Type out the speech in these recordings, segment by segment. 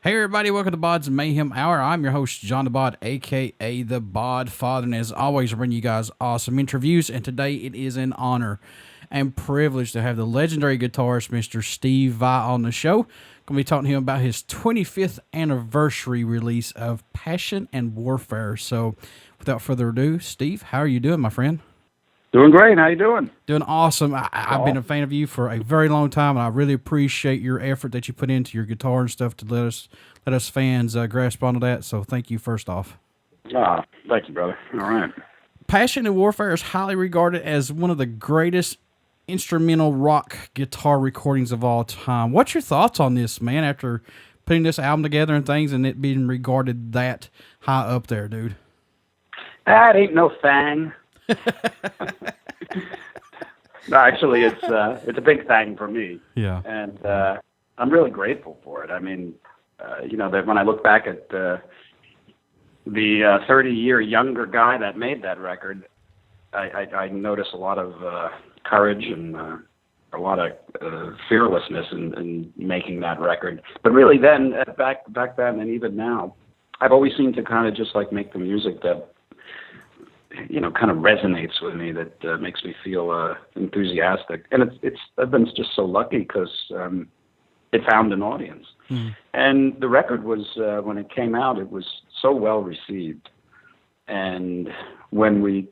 Hey everybody, welcome to BODS Mayhem Hour. I'm your host, John the Bod, aka the Bod Father, and as always, I bring you guys awesome interviews. And today it is an honor and privilege to have the legendary guitarist, Mr. Steve Vai, on the show. Going to be talking to him about his 25th anniversary release of Passion and Warfare. So, without further ado, Steve, how are you doing, my friend? Doing great. How you doing? Doing awesome. I've been a fan of you for a very long time, and I really appreciate your effort that you put into your guitar and stuff to let us fans grasp onto that. So thank you first off. Thank you, brother. All right. Passion and Warfare is highly regarded as one of the greatest instrumental rock guitar recordings of all time. What's your thoughts on this, man, after putting this album together and things and it being regarded that high up there, dude? That ain't no thing. No, actually, it's a big thing for me. Yeah. And I'm really grateful for it. I mean, that when I look back at the 30-year younger guy that made that record, I notice a lot of courage and a lot of fearlessness in making that record. But really, then back then and even now, I've always seemed to kind of just like make the music that kind of resonates with me, that makes me feel enthusiastic. And I've been just so lucky because it found an audience. Mm. And the record was, when it came out, it was so well received. And when we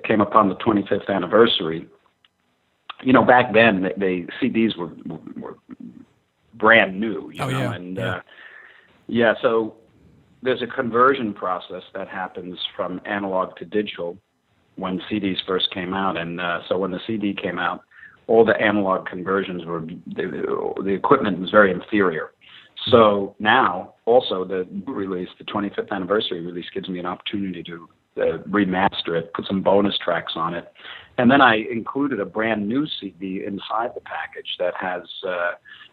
came upon the 25th anniversary, back then the CDs were brand new, so there's a conversion process that happens from analog to digital when CDs first came out. And so when the CD came out, all the analog conversions the equipment was very inferior. So now also the new release, the 25th anniversary release, gives me an opportunity to remaster it, put some bonus tracks on it. And then I included a brand new CD inside the package that has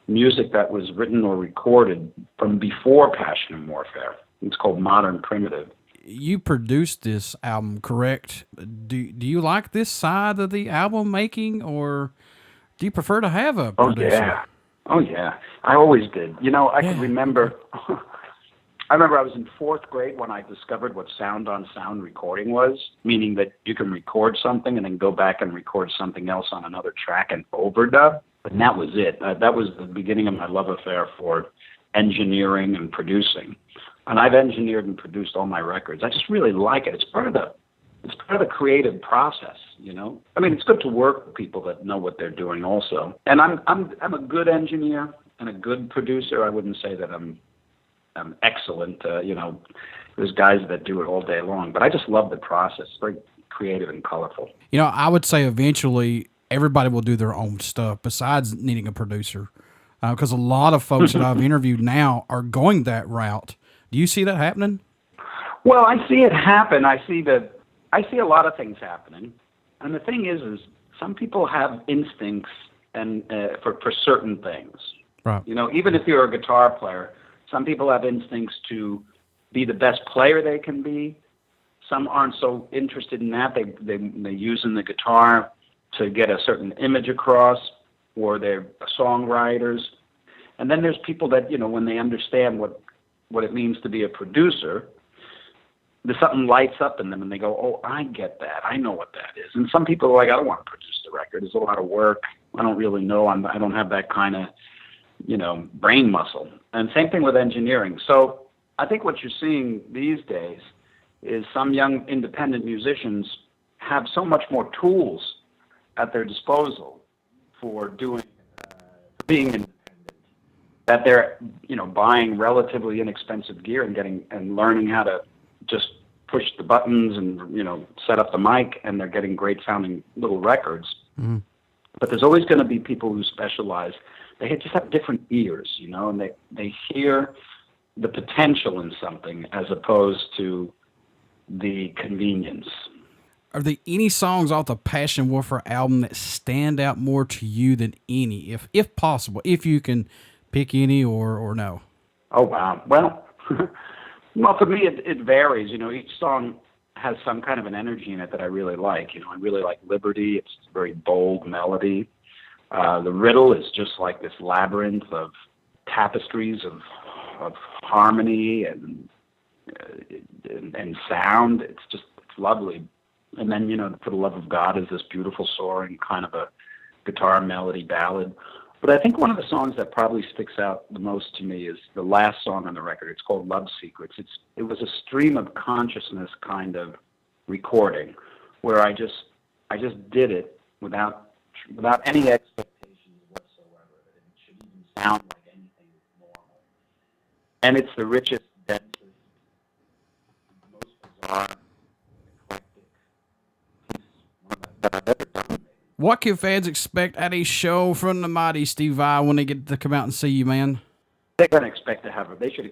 music that was written or recorded from before Passion and Warfare. It's called Modern Primitive. You produced this album, correct? Do you like this side of the album making, or do you prefer to have a producer? Oh yeah. I always did. I can remember. I remember I was in fourth grade when I discovered what sound-on-sound recording was, meaning that you can record something and then go back and record something else on another track and overdub. And that was it. That was the beginning of my love affair for engineering and producing. And I've engineered and produced all my records. I just really like it. It's part of the creative process, I mean, it's good to work with people that know what they're doing also. And I'm a good engineer and a good producer. I wouldn't say that I'm excellent. There's guys that do it all day long, but I just love the process. It's very creative and colorful. I would say eventually everybody will do their own stuff besides needing a producer, because a lot of folks that I've interviewed now are going that route. Do you see that happening? Well, I see it happen. I see a lot of things happening. And the thing is some people have instincts and for certain things. Right. Even if you're a guitar player, some people have instincts to be the best player they can be. Some aren't so interested in that. They using the guitar to get a certain image across, or they're songwriters. And then there's people that, when they understand what it means to be a producer, there's something lights up in them and they go, oh, I get that. I know what that is. And some people are like, I don't want to produce the record. It's a lot of work. I don't really know. I don't have that kind of, brain muscle. And same thing with engineering. So I think what you're seeing these days is some young independent musicians have so much more tools at their disposal for being independent, that they're, buying relatively inexpensive gear and learning how to just push the buttons and, set up the mic, and they're getting great sounding little records. Mm-hmm. But there's always going to be people who specialize. They just have different ears, and they hear the potential in something as opposed to the convenience. Are there any songs off the Passion Warfare album that stand out more to you than any, if possible, if you can pick any or no? Oh, wow. Well, for me, it varies. Each song has some kind of an energy in it that I really like. I really like Liberty. It's a very bold melody. The riddle is just like this labyrinth of tapestries of of harmony and sound. It's lovely. And then, For the Love of God is this beautiful soaring kind of a guitar melody ballad. But I think one of the songs that probably sticks out the most to me is the last song on the record. It's called Love Secrets. It was a stream of consciousness kind of recording where I just did it without any expectations whatsoever that it should even sound like anything normal. And it's the richest, densest, most bizarre, eclectic piece that I've ever done. What can fans expect at a show from the mighty Steve Vai when they get to come out and see you, man? They should expect to have a great time.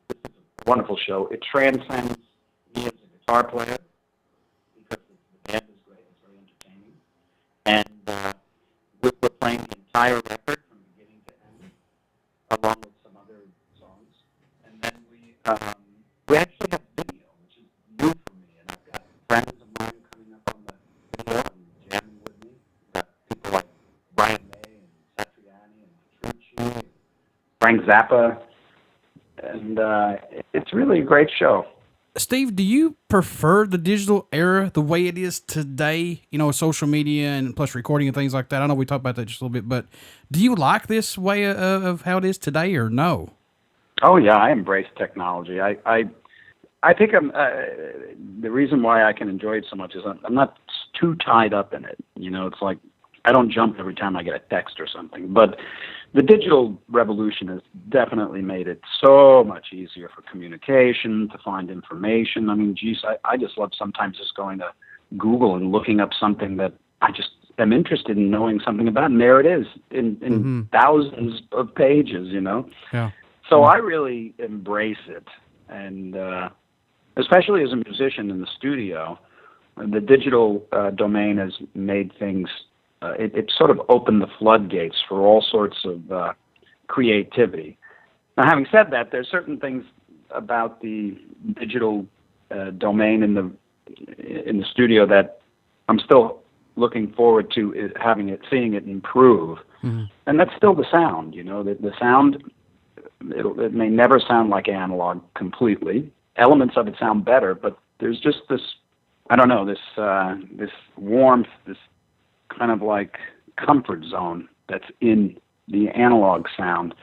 This is a wonderful show. It transcends me as a guitar player because the band is great. It's very entertaining. And we're playing the entire record from beginning to end, along with some other songs. And then we actually have video, which is new for me. And I've got friends of mine coming up on the video and jamming with me. We've got people like Brian May and Satriani and Petrucci, and Frank Zappa. And it's really a great show. Steve, do you prefer the digital era the way it is today? Social media and plus recording and things like that. I know we talked about that just a little bit, but do you like this way of how it is today or no? Oh yeah, I embrace technology. I think the reason why I can enjoy it so much is I'm not too tied up in it. It's like I don't jump every time I get a text or something. But the digital revolution has definitely made it so much easier for communication, to find information. I mean, geez, I just love sometimes just going to Google and looking up something that I just am interested in knowing something about, and there it is in thousands of pages, Yeah. So I really embrace it, and especially as a musician in the studio, the digital domain has made things. It sort of opened the floodgates for all sorts of creativity. Now, having said that, there's certain things about the digital domain in the studio that I'm still looking forward to seeing it improve, and that's still the sound. The sound. It may never sound like analog completely. Elements of it sound better, but there's just this, I don't know, this warmth, this kind of like comfort zone that's in the analog sound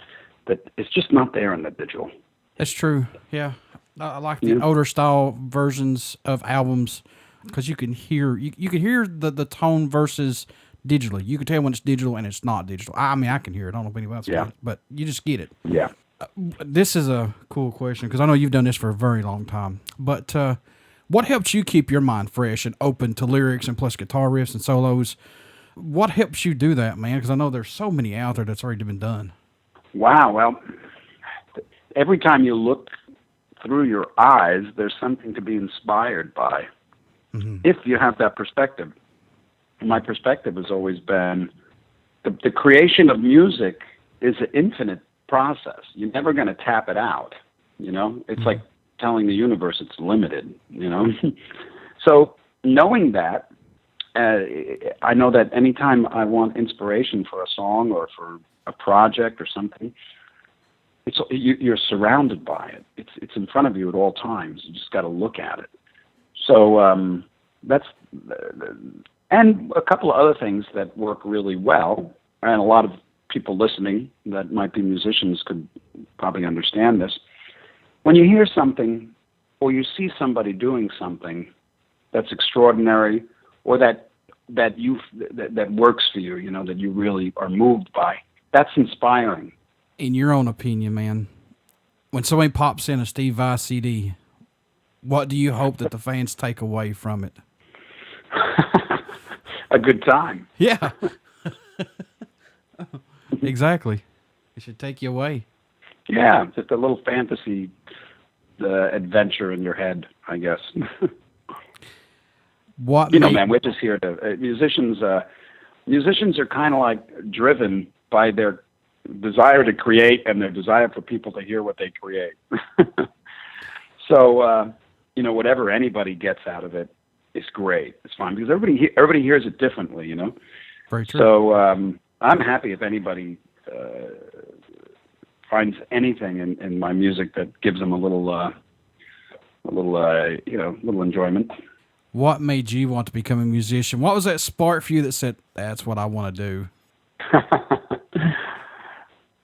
that is just not there in the digital. That's true. Yeah. I like the older style versions of albums because you can hear the tone versus digitally. You can tell when it's digital and it's not digital. I mean, I can hear it. I don't know if anyone else can, but you just get it. Yeah. This is a cool question because I know you've done this for a very long time. But what helps you keep your mind fresh and open to lyrics and plus guitar riffs and solos? What helps you do that, man? Because I know there's so many out there that's already been done. Wow. Well, every time you look through your eyes, there's something to be inspired by. If you have that perspective. My perspective has always been the creation of music is an infinite process. You're never going to tap it out. It's like telling the universe it's limited. So knowing that, I know that anytime I want inspiration for a song or for a project or something, you're surrounded by it. It's in front of you at all times. You just got to look at it. So that's and a couple of other things that work really well, and a lot of people listening that might be musicians could probably understand this. When you hear something or you see somebody doing something that's extraordinary or that works for you, that you really are moved by, that's inspiring. In your own opinion, man, when somebody pops in a Steve Vai CD, what do you hope that the fans take away from it? A good time. Yeah. Exactly. It should take you away. Yeah, just a little fantasy adventure in your head, I guess. Man, we're just here to musicians. Musicians are kind of like driven by their desire to create and their desire for people to hear what they create. So, whatever anybody gets out of it is great. It's fine because everybody hears it differently. Very true. So I'm happy if anybody finds anything in my music that gives them a little enjoyment. What made you want to become a musician? What was that spark for you that said, that's what I want to do?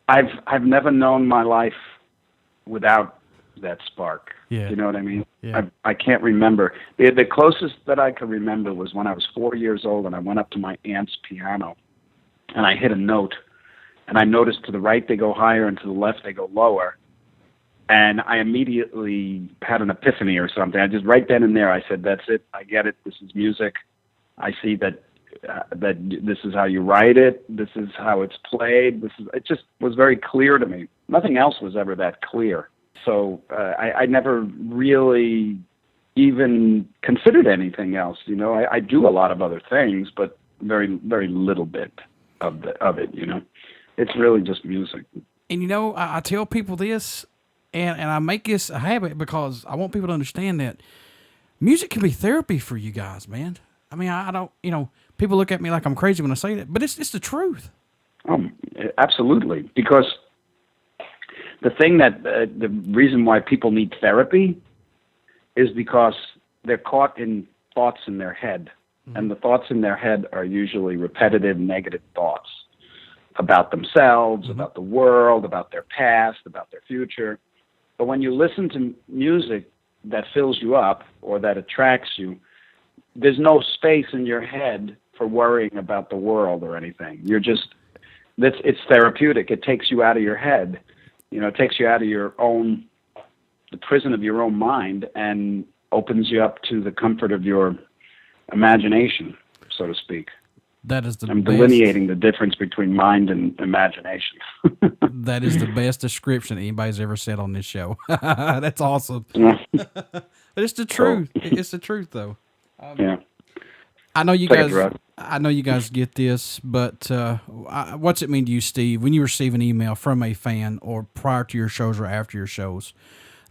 I've never known my life without that spark. Yeah. You know what I mean? Yeah. I can't remember. The closest that I could remember was when I was 4 years old and I went up to my aunt's piano and I hit a note, and I noticed to the right they go higher and to the left they go lower. And I immediately had an epiphany or something. I just right then and there I said, that's it. I get it. This is music. I see that this is how you write it. This is how it's played. It just was very clear to me. Nothing else was ever that clear. So I never really even considered anything else. You know, I do a lot of other things, but very, very little bit of it. You know, it's really just music. And you know, I tell people this, and I make this a habit because I want people to understand that music can be therapy for you guys, man. I mean, I don't, you know, people look at me like I'm crazy when I say that, but it's the truth. Absolutely. Because the thing that, the reason why people need therapy is because they're caught in thoughts in their head. Mm-hmm. And the thoughts in their head are usually repetitive, negative thoughts about themselves, mm-hmm. about the world, about their past, about their future. But when you listen to music that fills you up or that attracts you, there's no space in your head for worrying about the world or anything. It's therapeutic. It takes you out of your head. You know, it takes you out of the prison of your own mind and opens you up to the comfort of your imagination, so to speak. That is the I'm delineating the difference between mind and imagination. That is the best description anybody's ever said on this show. That's awesome. But it's the truth. It's the truth, though. Yeah. I know you guys get this, but what's it mean to you, Steve, when you receive an email from a fan or prior to your shows or after your shows?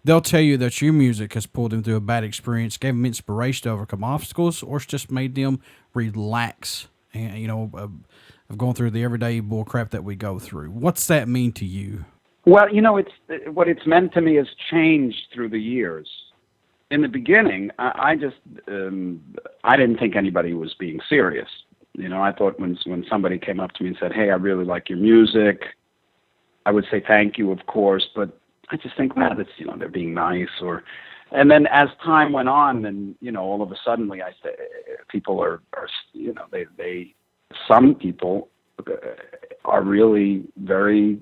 They'll tell you that your music has pulled them through a bad experience, gave them inspiration to overcome obstacles, or it's just made them relax and, you know, of going through the everyday bull crap that we go through. What's that mean to you? Well, you know, what it's meant to me has changed through the years. In the beginning, I didn't think anybody was being serious. You know, I thought when somebody came up to me and said, "Hey, I really like your music," I would say thank you, of course, but I just think, well, that's, you know, they're being nice. And then as time went on, and you know, all of a sudden, people are you know, some people are really very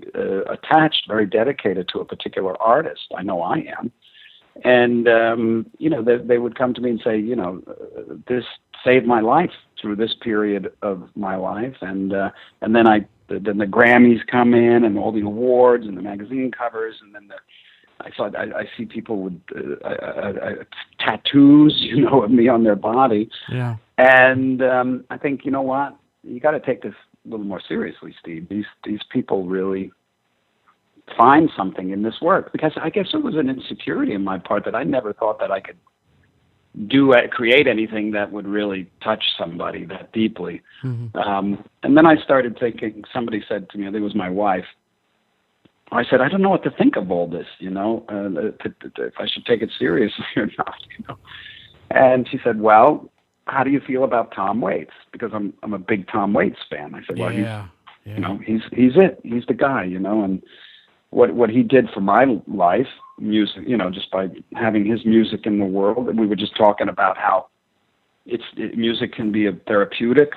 attached, very dedicated to a particular artist. I know I am. And, you know, they would come to me and say, you know, this saved my life through this period of my life. And then the Grammys come in and all the awards and the magazine covers. And then I see people with tattoos, you know, of me on their body. Yeah. And I think, you know what, you got to take this a little more seriously, Steve. These people really find something in this work, because I guess it was an insecurity on my part that I never thought that I could create anything that would really touch somebody that deeply. Mm-hmm. And then I started thinking, somebody said to me, I think it was my wife, I said, I don't know what to think of all this, you know, if I should take it seriously or not, you know. And she said, well, how do you feel about Tom Waits? Because I'm a big Tom Waits fan. I said, well, you know, he's it. He's the guy, you know, and what he did for my life, music, you know, just by having his music in the world. And we were just talking about how music can be a therapeutic.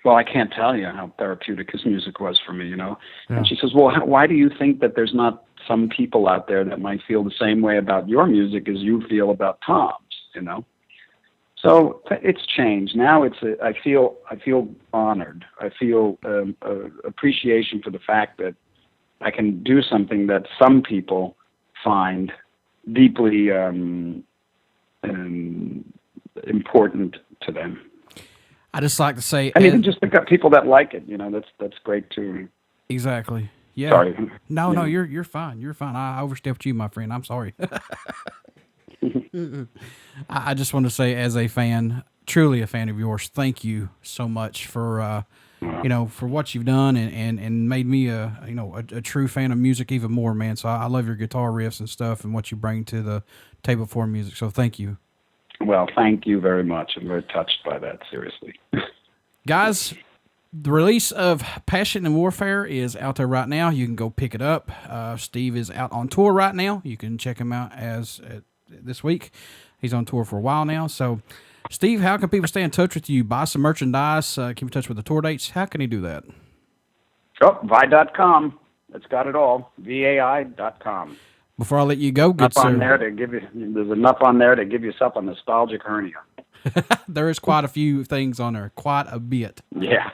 Well, I can't tell you how therapeutic his music was for me, you know. Yeah. And she says, well, why do you think that there's not some people out there that might feel the same way about your music as you feel about Tom's, you know? So it's changed. Now I feel honored. I feel appreciation for the fact that I can do something that some people find deeply important to them. I just like to say, and even just pick up people that like it, you know, that's great too. Exactly. Yeah. Sorry. No, you're fine. You're fine. I overstepped you, my friend. I'm sorry. I just want to say, as a fan, truly a fan of yours, thank you so much for for what you've done and made me a true fan of music even more, man. So I love your guitar riffs and stuff and what you bring to the table for music. So thank you. Well, thank you very much. I'm very touched by that, seriously. Guys, the release of Passion and Warfare is out there right now. You can go pick it up. Steve is out on tour right now. You can check him out this week. He's on tour for a while now. So, Steve, how can people stay in touch with you? Buy some merchandise, keep in touch with the tour dates. How can he do that? Oh, Vai.com. It's got it all. VAI.com. Before I let you go, good sir. There's enough on there to give yourself a nostalgic hernia. There is quite a few things on there, quite a bit. Yeah.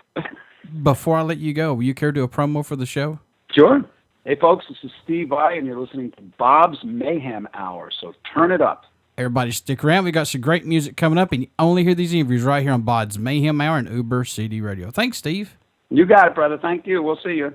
Before I let you go, will you care to do a promo for the show? Sure. Hey, folks, this is Steve Vai, and you're listening to BODS Mayhem Hour, so turn it up. Everybody stick around. We got some great music coming up, and you only hear these interviews right here on BODS Mayhem Hour and Uber CD Radio. Thanks, Steve. You got it, brother. Thank you. We'll see you.